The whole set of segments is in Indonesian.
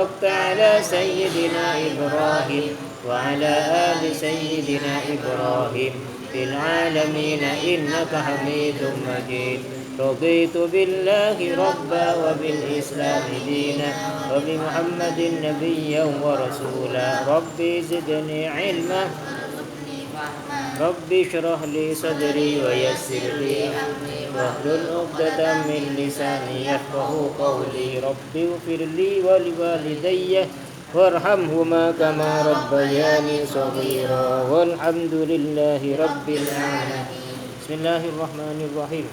باركت على سيدنا إبراهيم وعلى آل سيدنا إبراهيم في العالمين إنك حميد مجيد. رضيت بالله ربا وبالإسلام دينا وبمحمد نبيا ورسولا. ربي زدني علما ربي اشرح لي صدري ويسر لي واحلل عقدة من لساني يفقه قولي. ربي اغفر لي ولوالدي وارحمهما كما ربياني صغيرا والحمد لله رب العالمين. بسم الله الرحمن الرحيم.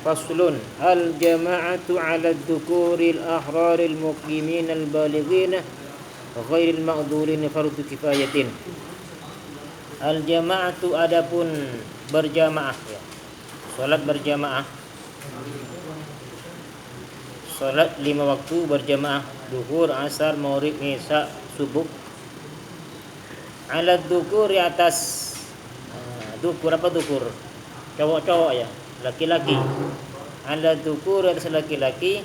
فصل. الجماعة على الذكور الأحرار المقيمين البالغين غير المعذورين فرض كفاية. Al-jama'atu adapun berjamaah ya. Salat berjamaah. Salat 5 waktu berjamaah, zuhur, asar, maghrib, isya, subuh. Ala dzukuri atas dzukur apa dzukur? Cowok-cowok ya, laki-laki. Ala dzukur atas laki-laki.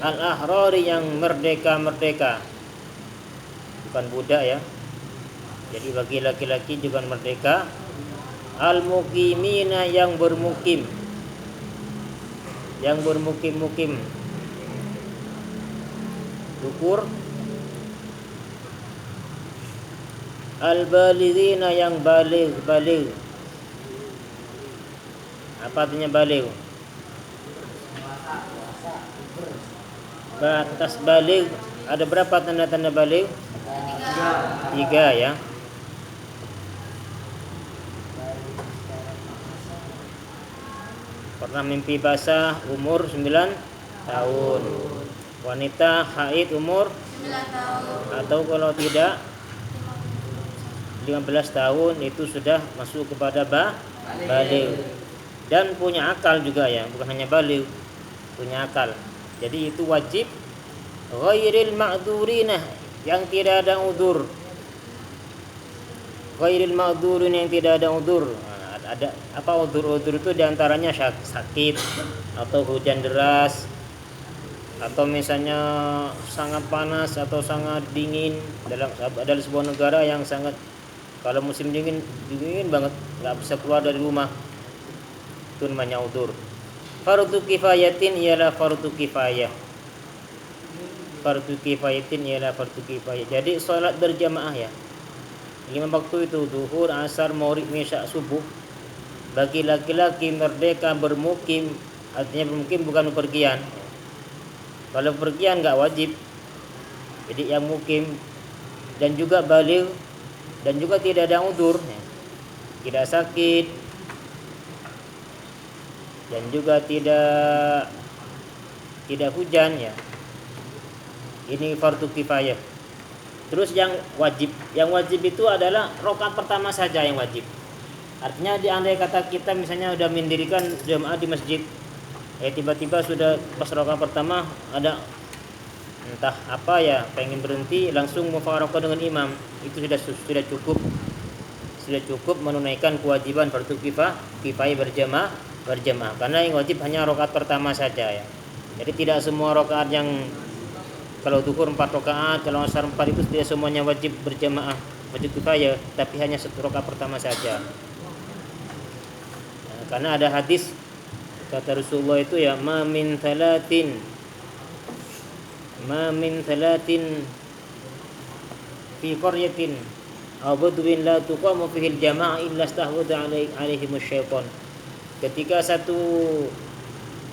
Al-ahrari yang merdeka-merdeka. Bukan budak ya. Jadi bagi laki-laki juga merdeka. Al-muqimina yang bermukim. Yang bermukim-mukim. Dukur. Al-balighina yang baligh. Apa artinya baligh? Batas baligh ada berapa tanda-tanda baligh? 3 ya. Pernah mimpi basah umur 9 tahun. Wanita haid umur 9 tahun. Atau kalau tidak 15 tahun itu sudah masuk kepada baligh. Dan punya akal juga ya, bukan hanya baligh, punya akal. Jadi itu wajib ghairil ma'dzurina yang tidak ada udzur. Ghairil ma'dzurin yang tidak ada udzur. Ada apa udzur-udzur itu diantaranya sakit atau hujan deras atau misalnya sangat panas atau sangat dingin dalam sebuah negara yang sangat kalau musim dingin banget nggak bisa keluar dari rumah, itu namanya udzur. Fardu kifayatin ialah fardu kifayah. Fardu kifayatin ialah fardu kifayah. Jadi salat berjamaah ya. 5 waktu itu zuhur, asar, maghrib, isya, subuh. Bagi laki-laki merdeka bermukim, artinya bermukim bukan bepergian. Kalau bepergian enggak wajib. Jadi yang mukim dan juga baligh dan juga tidak ada udzur, tidak sakit dan juga tidak hujan ya. Ini fardu kifayah. Terus yang wajib itu adalah rakaat pertama saja yang wajib. Artinya andai kata kita misalnya sudah mendirikan jamaah di masjid, tiba-tiba sudah pas rakaat pertama ada entah apa ya, pengen berhenti langsung mufaraqah dengan imam, itu sudah cukup menunaikan kewajiban fardu kifayah berjamaah. Karena yang wajib hanya rakaat pertama saja ya. Jadi tidak semua rakaat yang kalau zuhur 4 rakaat, kalau asar 4 itu tidak semuanya wajib berjamaah, wajib kifayah, tapi hanya 1 rakaat pertama saja. Karena ada hadis kata Rasulullah itu ya, ma min thalatin fi qaryatin aw badwin la tuqamu fihi al-jama'ah illa istahwadha alaihim asy-syaitan. Ketika satu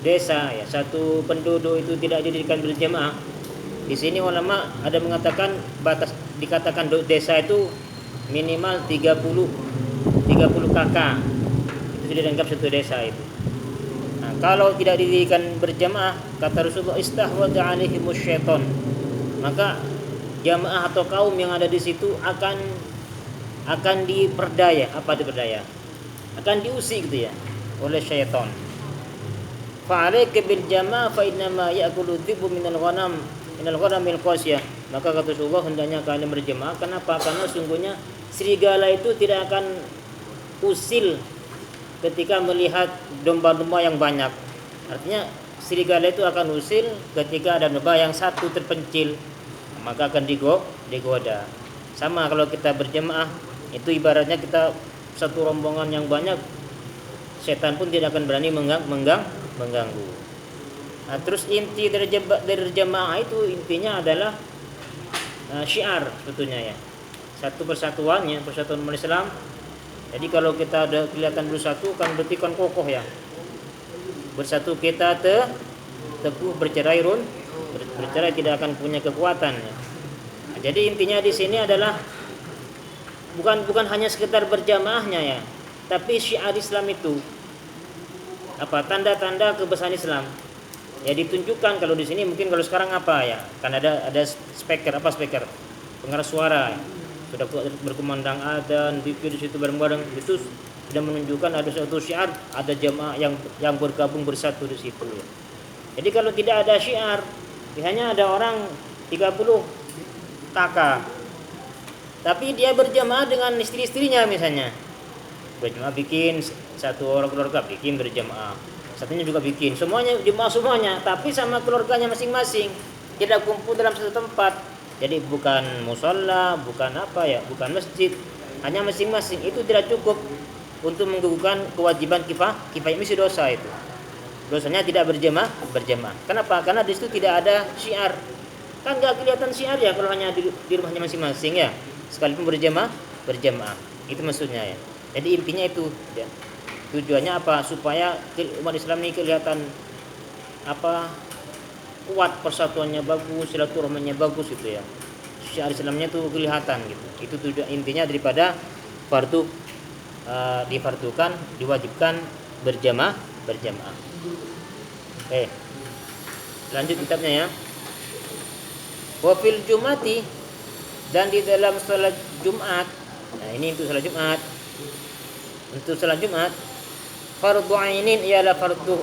desa ya, satu penduduk itu tidak didirikan berjamaah. Di sini ulama ada mengatakan batas dikatakan desa itu minimal 30 kakak. Itu dianggap satu desa itu. Nah, kalau tidak didirikan berjamaah, kata Rasulullah istahwadha alaihimus syaitan, maka jamaah atau kaum yang ada di situ akan diperdaya. Apa diperdaya? Akan diusik gitu ya oleh syaitan. Fa alaika bil jamaah fa inna ma ya'kulu dhibu minal ghanamil qasiyah. Maka kata Rasulullah hendaknya kalian berjamaah. Kenapa? Karena sungguhnya serigala itu tidak akan usil ketika melihat domba-domba yang banyak. Artinya serigala itu akan usil ketika ada lebah yang satu terpencil, maka akan digoda. Sama kalau kita berjemaah, itu ibaratnya kita satu rombongan yang banyak, setan pun tidak akan berani mengganggu. Nah, terus inti dari jemaah itu intinya adalah syiar sebetulnya ya. Satu persatuan umat Islam. Jadi kalau kita ada kelihatan bersatu kan berarti kan kokoh ya. Bersatu kita teguh, bercerai tidak akan punya kekuatan ya. Nah, jadi intinya di sini adalah bukan hanya sekedar berjamaahnya ya, tapi syiar Islam itu apa, tanda-tanda kebesaran Islam. Ya ditunjukkan kalau di sini, mungkin kalau sekarang apa ya? Kan ada speaker, pengeras suara. Sudah berkumandang adzan, zikir di situ bareng-bareng, itu sudah menunjukkan ada suatu syiar, ada jamaah yang bergabung bersatu di situ ya. Jadi kalau tidak ada syiar, biasanya ada orang 30 kakak, tapi dia berjamaah dengan istri-istrinya misalnya. Berjamaah bikin satu orang keluarga bikin berjamaah, satunya juga bikin, semuanya jemaah semuanya, tapi sama keluarganya masing-masing, tidak kumpul dalam satu tempat. Jadi bukan musola, bukan apa ya, bukan masjid, hanya masing-masing. Itu tidak cukup untuk menggugurkan kewajiban kifayah misi dosa itu. Dosanya tidak berjamaah. Kenapa? Karena di situ tidak ada syiar. Kan nggak kelihatan syiar ya kalau hanya di rumahnya masing-masing ya. Sekalipun berjamaah. Itu maksudnya ya. Jadi intinya itu ya. Tujuannya apa? Supaya umat Islam ini kelihatan apa, kuat, persatuannya bagus, silaturahminya bagus gitu ya. Syiar Islamnya itu kelihatan gitu. Itu tujuan intinya daripada fardu difardukan, diwajibkan berjamaah. Oke. Lanjut kitabnya ya. Wa fil jumati, dan di dalam salat Jumat. Nah, ini untuk salat Jumat. Untuk salat Jumat fardu ainin ialah fardu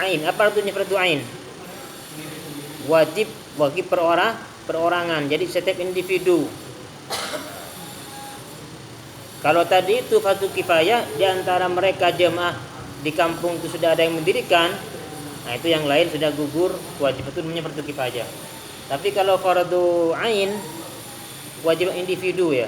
ain. Apa artinya fardu ain? Wajib bagi perorangan. Jadi setiap individu. Kalau tadi itu fardu kifayah, di antara mereka jemaah di kampung itu sudah ada yang mendirikan, nah itu yang lain sudah gugur wajib, itu namanya fardu kifayah. Tapi kalau fardu ain, wajib individu ya.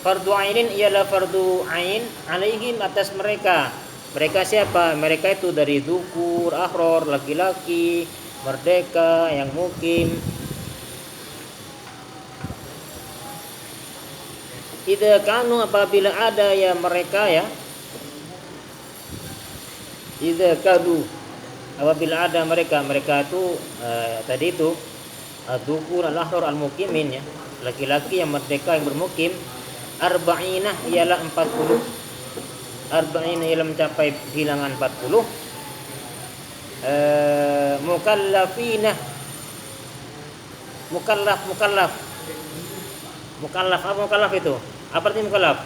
Fardu ainin ialah fardu ain alaihim, atas mereka. Mereka siapa? Mereka itu dari dzukur, ahror, laki-laki, merdeka, yang mukim. Idza kanu, apabila ada ya mereka ya. Idza kadu, apabila ada mereka itu tadi itu dzukur, al-ahror, al-mukimin ya. Laki-laki yang merdeka yang bermukim. Arba'inah ialah 40. Arba'inah ialah mencapai bilangan 40. Mukallafina, mukallaf apa mukallaf itu? Apa artinya mukallaf?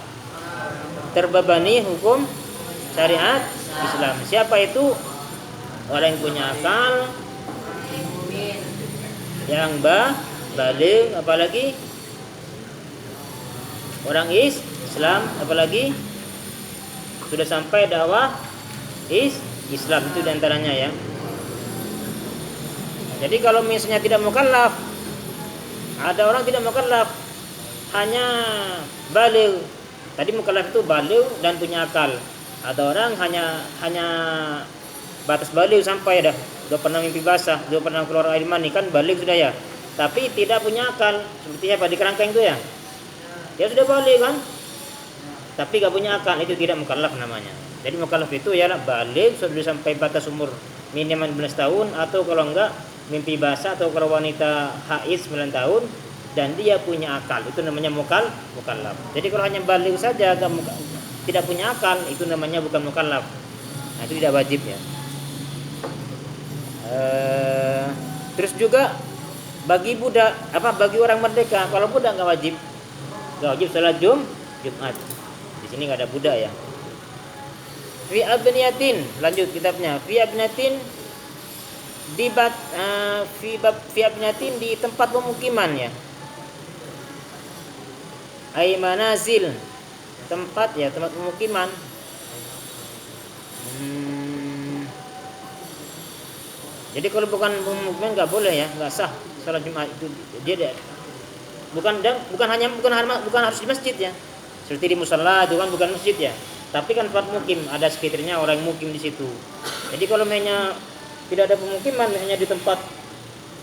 Terbebani hukum syariat Islam. Siapa itu? Orang yang punya akal, yang baligh, apalagi orang Islam, apalagi sudah sampai dakwah Islam, itu diantaranya ya. Jadi kalau misalnya tidak mukallaf, ada orang tidak mukallaf, hanya baligh. Tadi mukallaf itu baligh dan punya akal. Ada orang hanya batas baligh sampai udah pernah mimpi basah, udah pernah keluar air mani, kan baligh sudah ya. Tapi tidak punya akal, seperti apa di kerangkeng itu ya. Dia sudah baligh kan, tapi gak punya akal, itu tidak mukallaf namanya. Jadi mukallaf itu ya baligh sudah sampai batas umur minimal 15 tahun, atau kalau enggak mimpi basah, atau kalau wanita haid 9 tahun dan dia punya akal, itu namanya mukallaf. Jadi kalau hanya baligh saja tidak punya akal, itu namanya bukan mukallaf. Nah, itu tidak wajib ya. Terus juga bagi budak, bagi orang merdeka, kalau budak enggak wajib salat Jumat. Di sini enggak ada budak ya. Fi abniyatin, lanjut kitabnya. Fi abniyatin fi abniyatin di tempat pemukiman ya. Ai manazil, tempat pemukiman. Jadi kalau bukan pemukiman nggak boleh ya, nggak sah salat Jumat itu. Dia bukan harus di masjid ya. Seperti di musala itu kan bukan masjid ya. Tapi kan tempat mukim, ada sekitarnya orang mukim di situ. Jadi kalau mainnya tidak ada pemukiman, hanya di tempat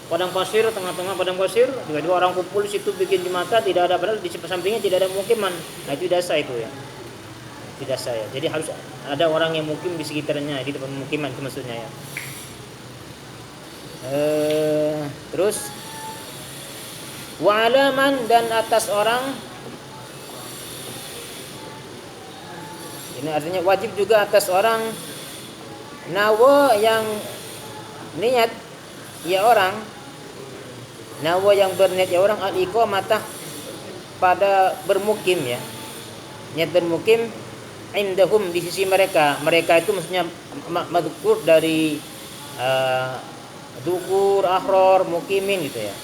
padang pasir, tengah-tengah padang pasir, tiba-tiba orang kumpul di situ bikin jumatan, tidak ada, padahal di sampingnya tidak ada pemukiman. Nah itu tidak sah itu ya. Tidak sah ya. Jadi harus ada orang yang mukim di sekitarnya, di tempat pemukiman itu maksudnya ya. Terus wa'alaman dan atas orang, ini artinya wajib juga atas orang nawa yang niat ya orang, nawa yang berniat ya orang al-iqamatah pada bermukim ya, niat bermukim indahum di sisi mereka itu maksudnya madhkur dari dukur, ahror, mukimin gitu ya.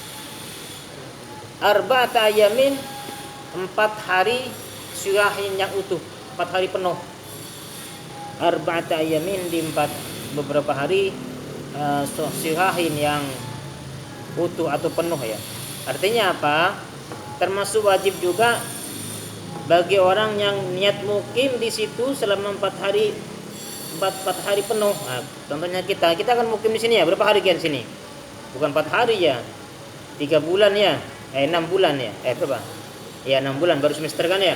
Arba'ata ayamin 4 hari syurahin yang utuh, 4 hari penuh. Arba'ata ayamin di 4 beberapa hari syurahin yang utuh atau penuh ya. Artinya apa? Termasuk wajib juga bagi orang yang niat mukim di situ selama 4 hari penuh. Nah, contohnya kita akan mukim di sini ya. Berapa hari kan sini? Bukan 4 hari ya. 3 bulan ya. 6 bulan ya. Berapa? Ya 6 bulan baru semester kan ya.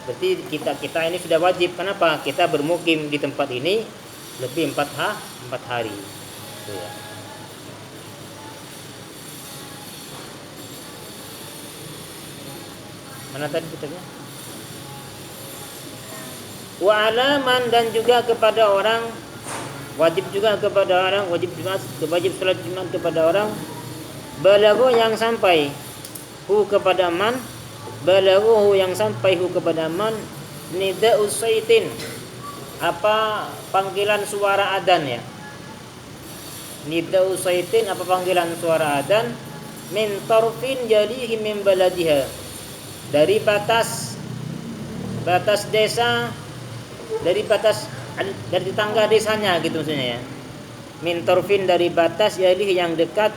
Berarti kita ini sudah wajib. Kenapa? Kita bermukim di tempat ini lebih 4 hari. Itu ya. Mana tadi kitabnya? Wa'alaman dan juga kepada orang, wajib juga kepada orang, wajib salat Jumat kepada orang balaghu yang sampai hu kepada man, balaghu yang sampai hu kepada man nida'us saitin, apa panggilan suara adzan ya. Nida'us saitin apa panggilan suara adzan min tarfin jalihi min baladiha, dari batas desa, dari tetangga desanya gitu maksudnya ya. Min tarfin dari batas yalih yang dekat,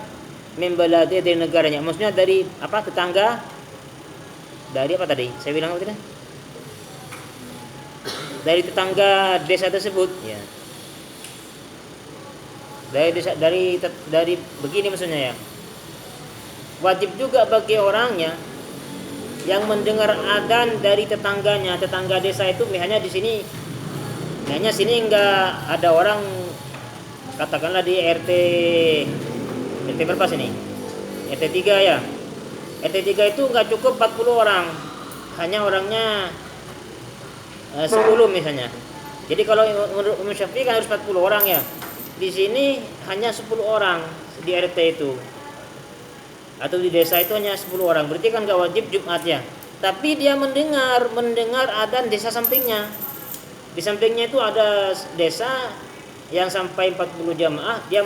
min baladi dari negaranya. Maksudnya dari apa? Tetangga. Dari apa tadi? Saya bilang apa tadi? Dari tetangga desa tersebut ya. Dari begini maksudnya ya. Wajib juga bagi orangnya yang mendengar adzan dari tetangganya, tetangga desa itu misalnya di sini, misalnya sini enggak ada orang, katakanlah di RT berapa sini? RT 3 ya. RT 3 itu enggak cukup 40 orang. Hanya orangnya 10 misalnya. Jadi kalau menurut Imam Syafi'i kan harus 40 orang ya. Di sini hanya 10 orang di RT itu. Atau di desa itu hanya 10 orang. Berarti kan enggak wajib Jumat ya. Tapi dia mendengar adzan desa sampingnya. Di sampingnya itu ada desa yang sampai 40 jamaah, dia